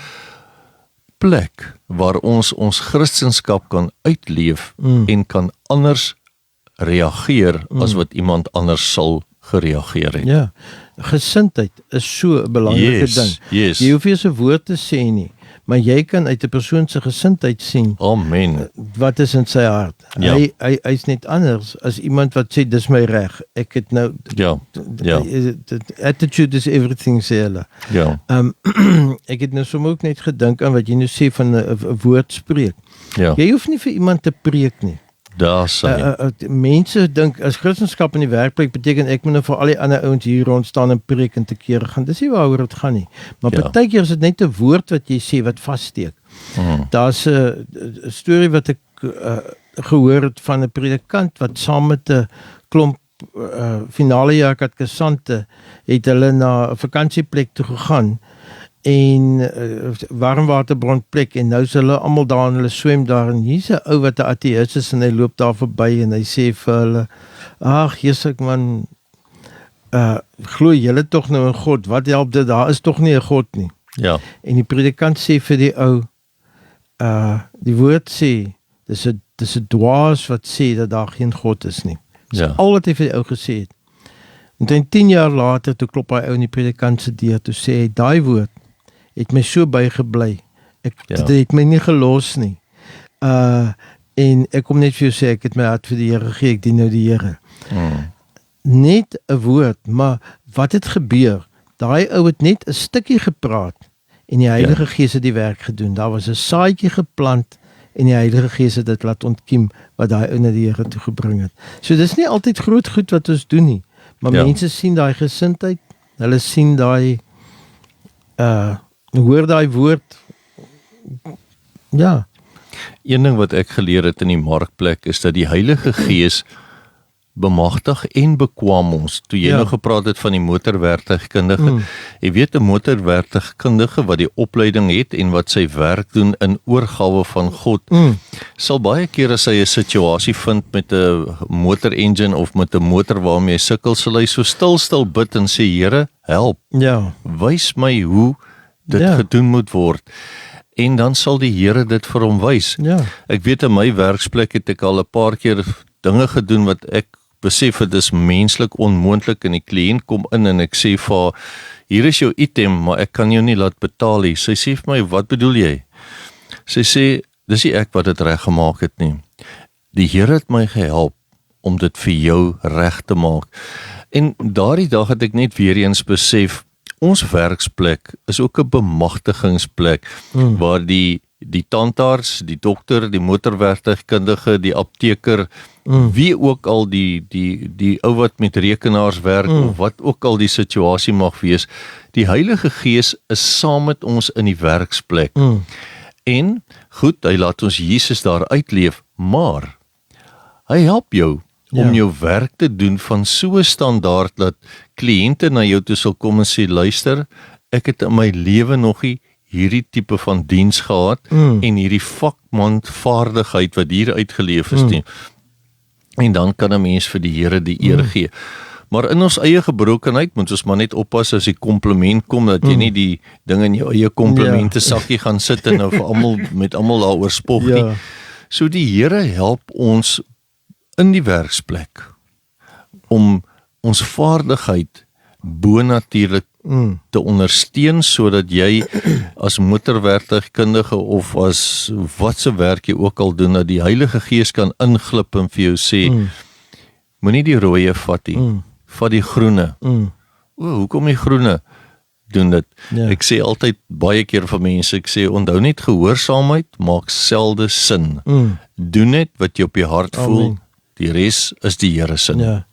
plek waar ons Christenskap kan uitleef en kan anders reageer as wat iemand anders sal gereageer het. Ja, gesindheid is so 'n belangrike ding. Yes. Jy hoef nie se woord te sê nie, maar jy kan uit 'n persoon se gesindheid sien Amen. wat is in sy hart. Ja. Hy's net anders as iemand wat sê dis my reg. Ek het nou Ja. Attitude is everything, sê hulle. Ja. Ek het nou sommer ook net gedink aan wat jy nou sê van 'n woord spreek. Ja. Jy hoef nie vir iemand te preek nie. Daar sê. Mense dink as Christendom in die werkplek beteken ek moet nou vir al die ander ouens hier rond staan en preek en te kere gaan. Dis nie waaroor dit gaan nie. Maar partykeer is dit net 'n woord wat jy sê wat vassteek. Daar's 'n storie wat ek gehoor het van 'n predikant wat saam met 'n klomp finale jaar katkasante het hulle na 'n vakansieplek toe gegaan en warmwaterbronplek en nou is hulle almal daar en hulle swem daar en hier's 'n ou wat 'n ateïs is en hy loop daar verby en hy sê vir hulle, ag Jesus man, glo julle tog nou in God, wat help dit, daar is tog nie 'n God nie. Ja. En die predikant sê vir die ou, die woord sê, dis 'n dwaas wat sê dat daar geen God is nie. Dis al wat hy vir die ou gesê het. En dan 10 jaar later, toe klop hy ou in die predikant se deur, toe sê hy, daai woord het my so bygebly. Dit het my nie gelos nie. En ek kom net vir jou sê, ek het my hart vir die Here gegee, ek dien nou die Here. Net 'n woord, maar wat het gebeur? Daai ou het net 'n stukkie gepraat en die Heilige Gees het die werk gedoen. Daar was 'n saadjie geplant en die Heilige Gees het dit laat ontkiem wat daai ou na die Here toe gebring het. So dis nie altyd groot goed wat ons doen nie, maar mense sien daai gesindheid, hulle sien daai hoor daai woord. Ja. Een ding wat ek geleer het in die markplek is dat die Heilige Gees bemagtig en bekwam ons. Toe jy nou gepraat het van die motorwerktuigkundige, jy weet 'n motorwerktuigkundige wat die opleiding het en wat sy werk doen in oorgawe van God, sal baie keer as hy 'n situasie vind met 'n motorengine of met 'n motor waarmee hy sukkel, sal hy so stil bid en sê, Here, help. Ja. Wys my hoe dit gedoen moet word. En dan sal die Here dit vir hom wys. Ja. Ek weet in my werksplek het ek al 'n paar keer dinge gedoen wat ek besef dit is menslik onmoontlik en die kliënt kom in en ek sê vir haar, hier is jou item, maar ek kan jou nie laat betaal nie. Sy sê vir my, wat bedoel jy? Sy sê, dis nie ek wat dit reg gemaak het nie. Die Here het my gehelp om dit vir jou reg te maak. En daardie dag het ek net weer eens besef, ons werksplek is ook 'n bemagtigingsplek waar die tandarts, die dokter, die motorwerktuigkundige, die apteker, wie ook al die ou wat met rekenaars werk of wat ook al die situasie mag wees, die Heilige Gees is saam met ons in die werksplek. En goed, hy laat ons Jesus daar uitleef, maar hy help jou om jou werk te doen van so 'n standaard dat kliënte na jou toe sal kom en sê, luister, ek het in my lewe nog nie hierdie tipe van diens gehad en hierdie vakmanvaardigheid wat hier uitgeleef is nie. En dan kan 'n mens vir die Here die eer gee. Maar in ons eie gebrokenheid moet ons maar net oppas as die kompliment kom dat jy nie die ding in jou eie komplimente sakkie gaan sit en nou vir almal met almal daaroor spog nie. So die Here help ons in die werksplek om ons vaardigheid bonatuurlik te ondersteun sodat jy as motorwerktuigkundige of as wat se werk jy ook al doen, dat die Heilige Gees kan inglip en vir jou sê, Moenie die rooie vat nie. Vat die groene. Hoekom die groene? Doen dit. Ja. Ek sê altyd baie keer vir mense, ek sê onthou net gehoorsaamheid maak selde sin. Doen net wat jy op jou hart voel. Die res is die Here se. Ja.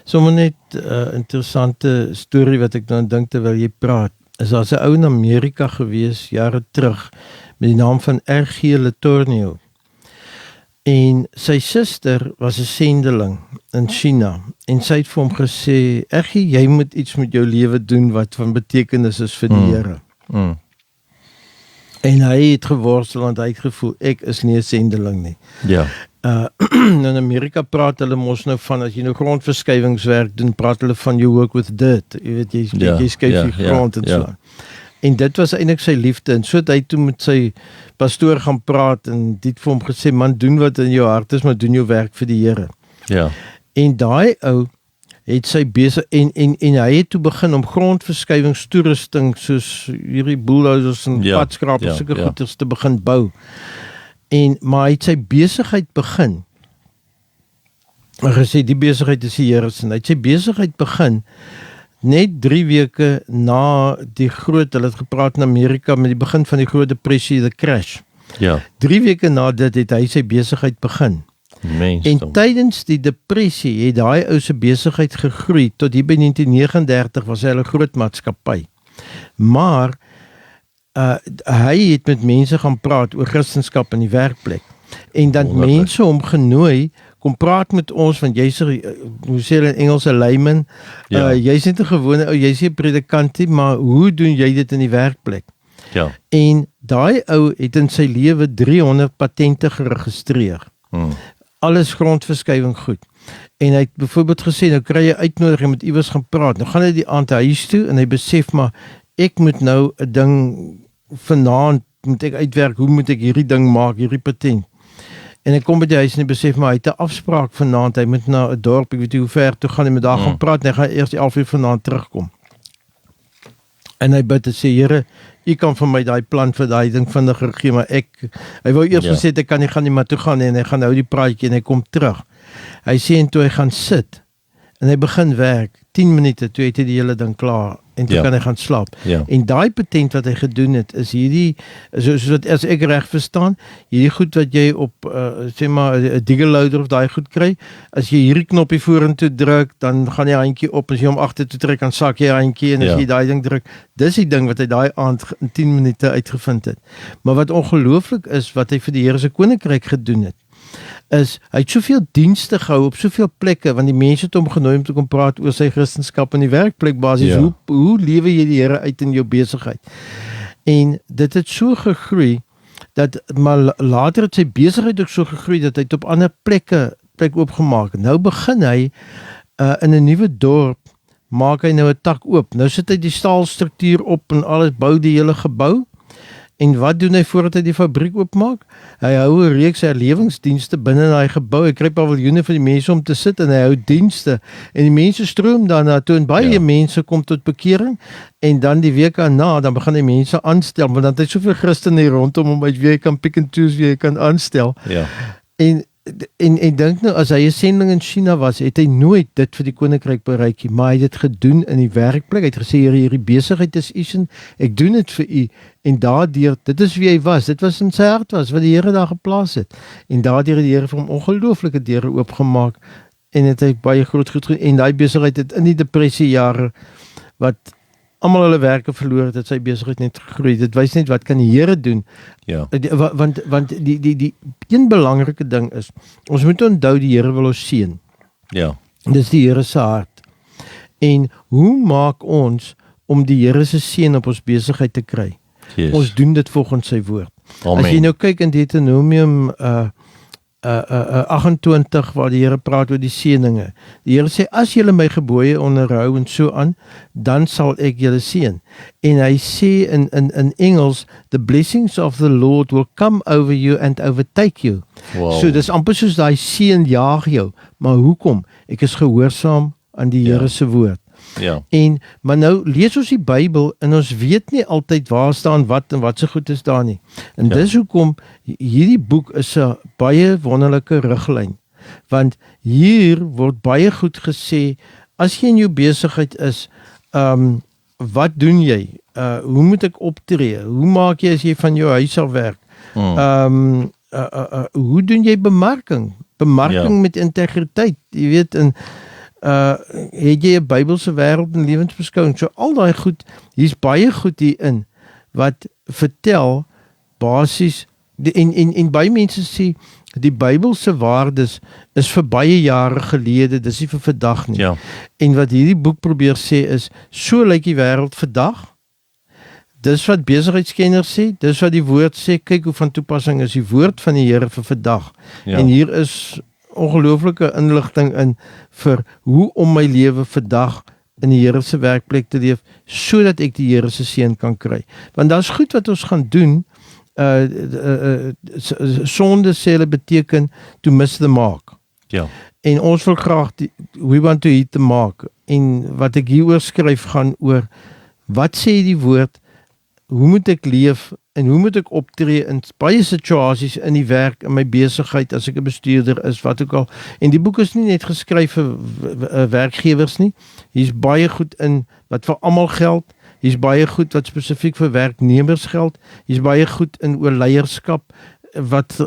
Sommer net 'n interessante storie wat ek nou dink terwyl jy praat. Is daar 'n ou in Amerika gewees jare terug met die naam van R.G. Letourneur. En sy suster was 'n sendeling in China en sy het vir hom gesê, "RG, jy moet iets met jou lewe doen wat van betekenis is vir die Here." En hy het geworstel want hy het gevoel ek is nie 'n sendeling nie. Ja. In Amerika praat hulle mos nou van as jy nou grondverskuiwingswerk doen, praat hulle van you work with dirt. Jy weet jy skuif die grond en so. En dit was eintlik sy liefde en so het hy toe met sy pastoor gaan praat en dit vir hom gesê, "Man, doen wat in jou hart is, maar doen jou werk vir die Here." Ja. En daai ou het sy besig en hy het toe begin om grondverskuiwingstoerusting soos hierdie bulldozers en padskrapers sulke goeders te begin bou. Maar hy het sy besigheid begin. En gesê die besigheid is die Here se. Hy het sy besigheid begin net 3 weke na die groot, hulle het gepraat in Amerika met die begin van die groot depressie, the crash. Ja. 3 weke na dit het hy sy besigheid begin. En tydens die depressie het daai ou se besigheid gegroei tot hier by 1939 was hy 'n groot maatskappy. Maar hy het met mense gaan praat oor Christendom in die werkplek. En dan mense hom genooi, kom praat met ons want jy's hoe sê hulle in Engels 'n layman. Jy's net 'n gewone ou, jy's nie 'n predikantie, maar hoe doen jy dit in die werkplek? Ja. En daai ou het in sy lewe 300 patente geregistreer. Alles grondverskuiwing goed. En hy het byvoorbeeld gesê, nou kry jy uitnodiging met iewers gaan praat. Nou gaan hy die aand huis toe en hy besef maar ek moet nou 'n ding vanaand moet ek uitwerk, hoe moet ek hierdie ding maak, hierdie patent. En hy kom by die huis en hy besef maar hy het 'n afspraak vanaand, hy moet na 'n dorp, ek weet nie hoe ver toe gaan hy met daar gaan praat en hy gaan eers 11:00 vanaand terugkom. En hy bid en sê, Here, U kan vir my daai plan vir daai ding vinniger gee, maar hy wou eers gesê ek kan nie gaan nie, maar toe gaan hy en hy gaan nou die praatjie en hy kom terug. Hy sê en toe hy gaan sit en hy begin werk, 10 minute, toe het hy die hele ding klaar en toe kan hy gaan slaap. En daai patent wat hy gedoen het, is hierdie, soos wat as ek reg verstaan, hierdie goed wat jy op, sê maar, 'n digger loader of daai goed kry, as jy hierdie knoppie vorentoe druk, dan gaan die handjie op, as jy hom agter toe trek, dan sak jy handjie, en as jy daai ding druk, dis die ding wat hy daai aand in 10 minute uitgevind het. Maar wat ongelooflik is, wat hy vir die Here se koninkryk gedoen het, is, hy het soveel dienste gehou op soveel plekke, want die mense het hom genooi om te kom praat oor sy Christendom in die werkplek basis, hoe lewe jy die Here uit in jou besigheid? En dit het so gegroei, maar later het sy besigheid ook so gegroei, dat hy het op ander plek oopgemaak. Nou begin hy, in 'n nuwe dorp, maak hy nou 'n tak oop. Nou sit hy die staalstruktuur op en alles, bou die hele gebou. En wat doen hy voordat hy die fabriek oopmaak? Hy hou 'n reeks herlewingsdienste binne daai gebou. Hy kry paviljoene vir die mense om te sit en hy hou dienste. En die mense stroom daarna toe en baie mense kom tot bekering. En dan die week daarna, dan begin hy mense aanstel, want dan het hy soveel Christene hier rondom hom uit wie hy kan pick and choose, wie hy kan aanstel. En dink nou, as hy 'n sending in China was, het hy nooit dit vir die koninkryk bereik nie, maar hy het dit gedoen in die werkplek. Hy het gesê, Here, hierdie besigheid is U sin, ek doen dit vir U. En daardeur, dit is wie hy was, dit was in sy hart was, wat die Here daar geplaas het. En daardeur het die Here vir hom ongelooflike deure oopgemaak, en het hy baie groot gedoen. En daai besigheid het in die depressiejare, wat almal hulle werke verloor het sy besigheid net gegroei. Dit wys net wat kan die Here doen. Want die een belangrike ding is, ons moet onthou die Here wil ons seën. Dis die Here se hart. En hoe maak ons om die Here se seën op ons besigheid te kry? Ons doen dit volgens sy woord. As jy nou kyk in Deuteronomium 28 waar die Here praat oor die seëninge. Die Here sê, as julle my gebooie onderhou en so aan, dan sal ek julle seën. En hy sê in Engels, the blessings of the Lord will come over you and overtake you. So dis amper soos daai seën jaag jou. Maar hoekom? Ek is gehoorsaam aan die Here se woord. Maar nou lees ons die Bybel en ons weet nie altyd waar staan wat en wat se goed is daar nie. En dis hoekom hierdie boek is 'n baie wonderlike riglyn want hier word baie goed gesê, as jy in jou besigheid is, wat doen jy? Hoe moet ek optree? Hoe maak jy as jy van jou huis af werk? Hoe doen jy bemarking? Bemarking met integriteit, jy weet, en het jy 'n Bybelse wêreld en lewensbeskouing, so al daai goed, hier's baie goed hierin, wat vertel, basies, en baie mense sê, die Bybelse waardes is vir baie jare gelede, dis nie vir vandag nie. Ja. En wat hierdie boek probeer sê is, so lyk die wêreld vandag, dis wat besigheidskenners sê, dis wat die woord sê, kyk hoe van toepassing is die woord van die Here vir vandag. Ja. En hier is ongelooflike inligting in vir hoe om my lewe vandag in die Here se werkplek te leef, sodat ek die Here se seën kan kry. Want daar's goed wat ons gaan doen, sonde sê hulle beteken to miss the mark. Ja. En ons wil graag, we want to hit the mark. En wat ek hieroor skryf gaan oor, wat sê die woord, hoe moet ek leef, en hoe moet ek optree in baie situasies in die werk, in my besigheid, as ek 'n bestuurder is, wat ook al. En die boek is nie net geskryf vir werkgewers nie, hier's baie goed in, wat vir almal geld, hier's baie goed wat spesifiek vir werknemers geld, hier's baie goed in oor leierskap, wat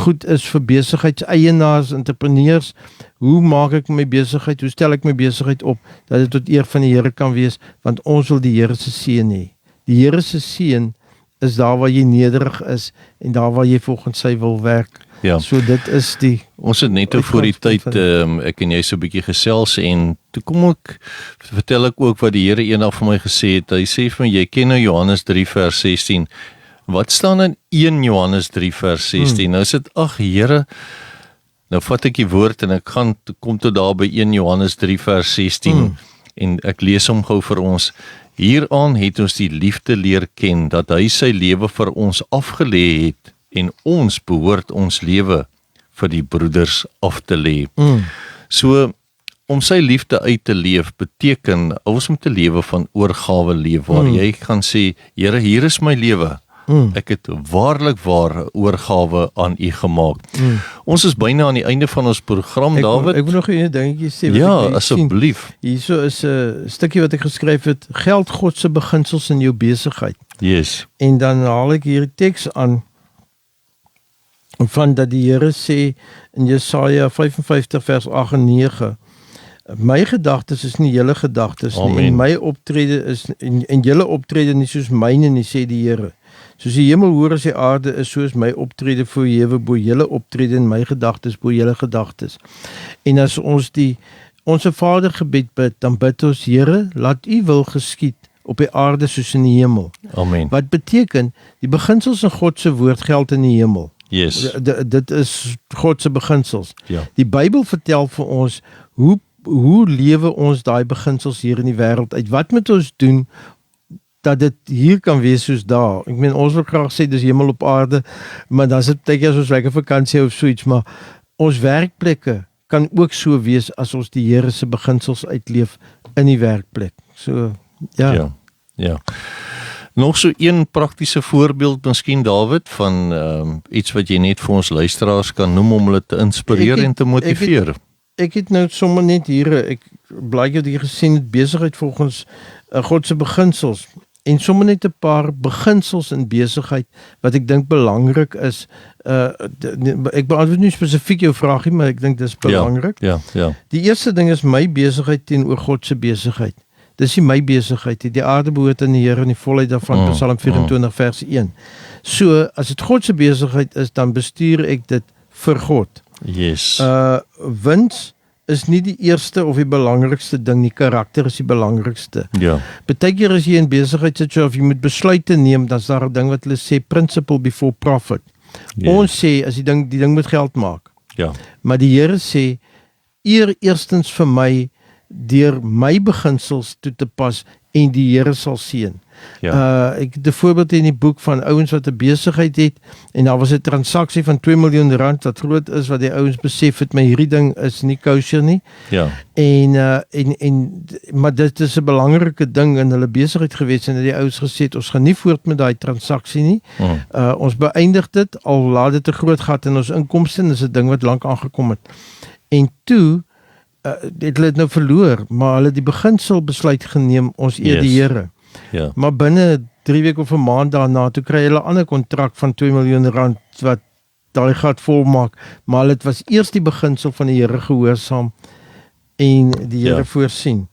goed is vir besigheidseienaars, entrepreneurs, hoe maak ek my besigheid, hoe stel ek my besigheid op, dat dit tot eer van die Here kan wees, want ons wil die Here se seën hê. Die Here se seën is daar waar jy nederig is, en daar waar jy volgens sy wil werk. Ja. So dit is die... Ons het net voor die tyd, ek en jy so 'n bietjie gesels, en toe vertel ek ook wat die Here eendag vir my gesê het. Hy sê vir my, jy ken nou Johannes 3 vers 16, wat staan in 1 Johannes 3 vers 16? Nou is dit, ag Here, nou vat ek die woord en ek kom tot daar by 1 Johannes 3 vers 16, en ek lees hom gou vir ons. Hieraan het ons die liefde leer ken, dat hy sy lewe vir ons afgelê het, en ons behoort ons lewe vir die broeders af te lê. So, om sy liefde uit te leef, beteken, ons moet 'n lewe van oorgawe leef, waar jy gaan sê, Here, hier is my lewe. Ek het waarlik waar oorgawe aan U gemaak. Ons is byna aan die einde van ons program, David. Ek wil nog 'n dingetjie sê. Ja, asseblief. Hierso is 'n stukkie wat ek geskryf het, geld God se beginsels in jou besigheid. Yes. En dan haal ek hierdie teks aan, van dat die Here sê in Jesaja 55 vers 8 en 9, my gedagtes is nie julle gedagtes nie, en my optrede is, en julle optrede nie soos myne nie, sê die Here. Soos die hemel hoër as die aarde is, soos my optrede verhewe bo julle optrede, en my gedagtes bo julle gedagtes. En as ons onse Vader gebed bid, dan bid ons, Here, laat U wil geskied op die aarde soos in die hemel. Amen. Wat beteken, die beginsels in God se woord geld in die hemel. Yes. Dit is God se beginsels. Ja. Die Bybel vertel vir ons, hoe lewe ons daai beginsels hier in die wêreld uit? Wat moet ons doen dat dit hier kan wees soos daar? Ek meen, ons wil graag sê dis hemel op aarde, maar dan is dit tydjie as ons lekker vakansie of so iets, maar ons werkplekke kan ook so wees as ons die Here se beginsels uitleef in die werkplek. So, ja. Ja. Nog so een praktiese voorbeeld miskien, David, van iets wat jy net vir ons luisteraars kan noem om hulle te inspireer en te motiveer. Ek het nou sommer net hier, ek blyk het hier gesien, het besigheid volgens God se beginsels, en sommer net 'n paar beginsels in besigheid, wat ek dink belangrik is, ek beantwoord nie spesifiek jou vraagie, maar ek dink dis belangrik. Ja. Die eerste ding is my besigheid teenoor God se besigheid. Dis nie my besigheid nie, die aarde behoort aan die Here en die volheid daarvan, Psalm 24 vers 1. So, as dit God se besigheid is, dan bestuur ek dit vir God. Yes. Wins is nie die eerste of die belangrikste ding, die karakter is die belangrikste. Ja. Partykeer as jy in besigheid sit, of jy moet besluite neem, dan is daar 'n ding wat hulle sê, principle before profit. Yes. Ons sê, as die ding moet geld maak. Ja. Maar die Here sê, eerstens vir my, deur my beginsels toe te pas, en die Here sal seën. Ja. Ek het 'n voorbeeld in die boek van ouens wat 'n besigheid het en daar was 'n transaksie van R2 miljoen wat groot is, wat die ouens besef het, maar hierdie ding is nie kosher nie. Ja. Maar dit is 'n belangrike ding in hulle besigheid gewees en die ouens gesê het, ons gaan nie voort met daai transaksie nie. Ons beëindig dit, al laat dit 'n groot gat in ons inkomste en dis 'n ding wat lank aangekom het. En toe het hulle dit nou verloor, maar hulle het die beginsel besluit geneem, ons eer die Here. Ja. Maar binne 3 weke of 'n maand daarna, toe kry hulle 'n ander kontrak van R2 miljoen wat daai gat volmaak, maar dit was eers die beginsel van die Here gehoorsaam en die Here voorsien.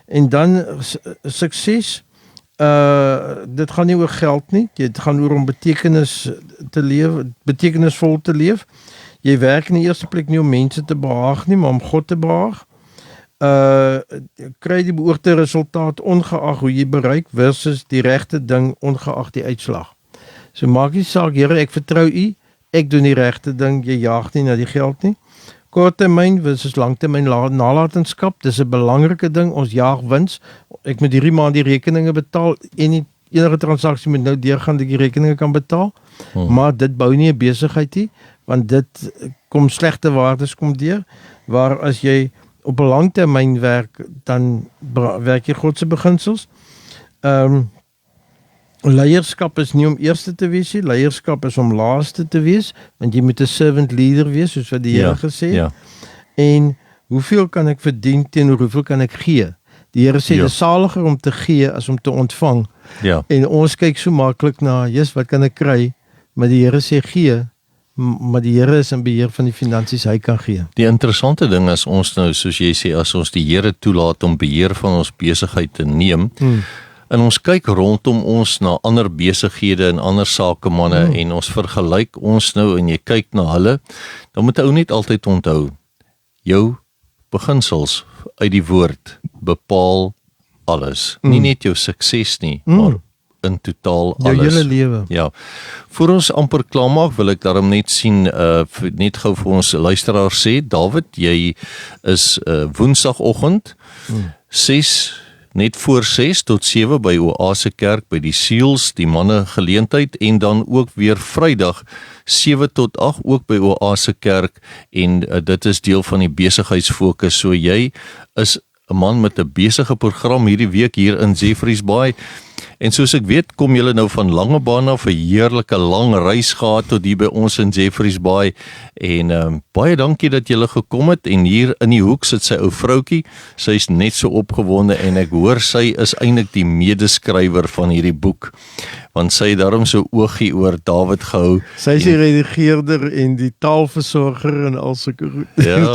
En dan sukses, dit gaan nie oor geld nie, dit gaan oor om betekenisvol te leef. Jy werk in die eerste plek nie om mense te behaag nie, maar om God te behaag. Kry die beoogde resultaat ongeag hoe jy bereik versus die regte ding ongeag die uitslag. So maak nie saak, Here, ek vertrou U, ek doen die regte ding, jy jaag nie na die geld nie. Korttermyn versus langtermyn nalatenskap, dis 'n belangrike ding, ons jaag wins. Ek moet hierdie maand die rekeninge betaal en enige transaksie moet nou deurgaan dat ek die rekeninge kan betaal. Maar dit bou nie 'n besigheid nie, want dit kom slegte waardes kom deur, waar as jy op 'n langtermyn werk, dan werk jy God se beginsels. Leierskap is nie om eerste te wees nie, leierskap is om laaste te wees, want jy moet 'n servant leader wees, soos wat die Here gesê het. Ja. En hoeveel kan ek verdien teenoor hoeveel kan ek gee? Die Here sê, dis saliger om te gee as om te ontvang. Ja. En ons kyk so maklik na, wat kan ek kry? Maar die Here sê gee, maar die Here is in beheer van die finansies, hy kan gee. Die interessante ding is ons nou, soos jy sê, as ons die Here toelaat om beheer van ons besigheid te neem, en ons kyk rondom ons na ander besighede en ander sakemanne en ons vergelyk ons nou en jy kyk na hulle, dan moet ou net altyd onthou, jou beginsels uit die woord bepaal alles. Nie net jou sukses nie, maar in totaal alles. Jou hele lewe. Ja. Voor ons amper klaarmaak, wil ek daarom net sien, net gou vir ons luisteraars sê, David, jy is woensdagoggend 6 net voor 6 tot 7 by Oase Kerk by die Seals, die manne geleentheid, en dan ook weer Vrydag 7 tot 8 ook by Oase Kerk, en dit is deel van die besigheidsfokus. So jy is 'n man met 'n besige program hierdie week hier in Jeffreys Bay. En soos ek weet, kom julle nou van Langebaan af, 'n heerlike lang reis gehad tot hier by ons in Jeffreys Bay. En baie dankie dat julle gekom het. En hier in die hoek sit sy ou vroutjie. Sy is net so opgewonde en ek hoor sy is eintlik die medeskrywer van hierdie boek. Want sy het daarom so oogie oor David gehou. Sy is die redigeerder en die taalversorger en al sulke goed. Ja.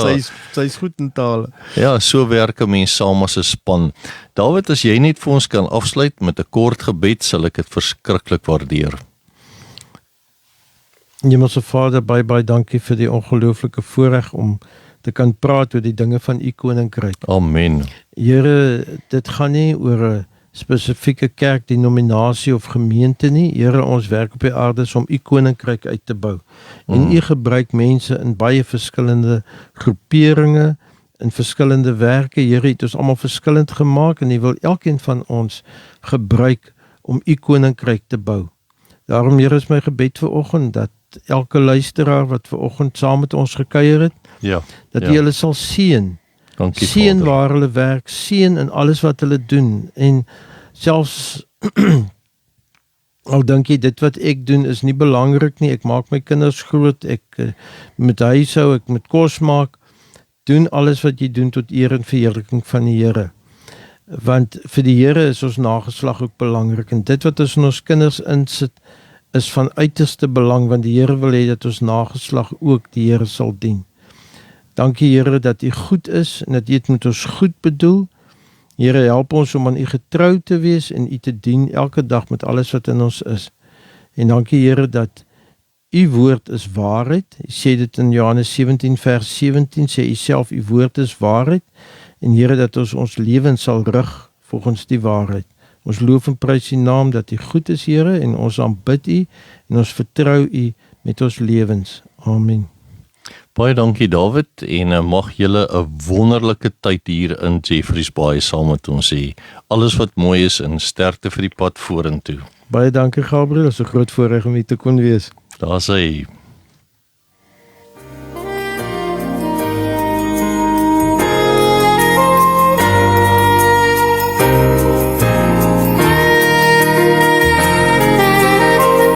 sy is goed in tale. Ja, so werk 'n mens saam as 'n span. David, as jy net vir ons kan afsluit met 'n kort gebed, sal ek dit verskriklik waardeer. Hemelse Vader, baie dankie vir die ongelooflike voorreg om te kan praat oor die dinge van U koninkryk. Amen. Here, dit gaan nie oor 'n spesifieke kerkdenominasie of gemeente nie. Here, ons werk op die aarde om U koninkryk uit te bou. En U gebruik mense in baie verskillende groeperinge, in verskillende werke. Here het ons almal verskillend gemaak en U wil elkeen van ons gebruik om U koninkryk te bou. Daarom, Here, is my gebed vir oggend dat elke luisteraar wat ver oggend saam met ons gekuier het, dat U hulle sal seën. Dankie, Seën Vader. waar hulle werk, seën in alles wat hulle doen. En selfs al dink jy dit wat ek doen is nie belangrik nie, ek maak my kinders groot, ek moet huishou, ek moet kos maak, doen alles wat jy doen tot eer en verheerliking van die Here. Want vir die Here is ons nageslag ook belangrik, en dit wat ons in ons kinders insit is van uiterste belang, want die Here wil hê dat ons nageslag ook die Here sal dien. Dankie Here dat U goed is en dat U dit met ons goed bedoel. Here, help ons om aan U getrou te wees en U te dien elke dag met alles wat in ons is. En dankie Here dat U woord is waarheid. U sê dit in Johannes 17 vers 17, sê U self, U woord is waarheid. En Here, dat ons lewens sal rig volgens die waarheid. Ons loof en prys U naam dat U goed is, Here, en ons aanbid U en ons vertrou U met ons lewens. Amen. Baie dankie David en mag julle 'n wonderlike tyd hier in Jeffreys Bay saam met ons hê. Alles wat mooi is en sterkte vir die pad vorentoe. Baie dankie Gabriel, is 'n groot voorreg om hier te kon wees. Daar's hy.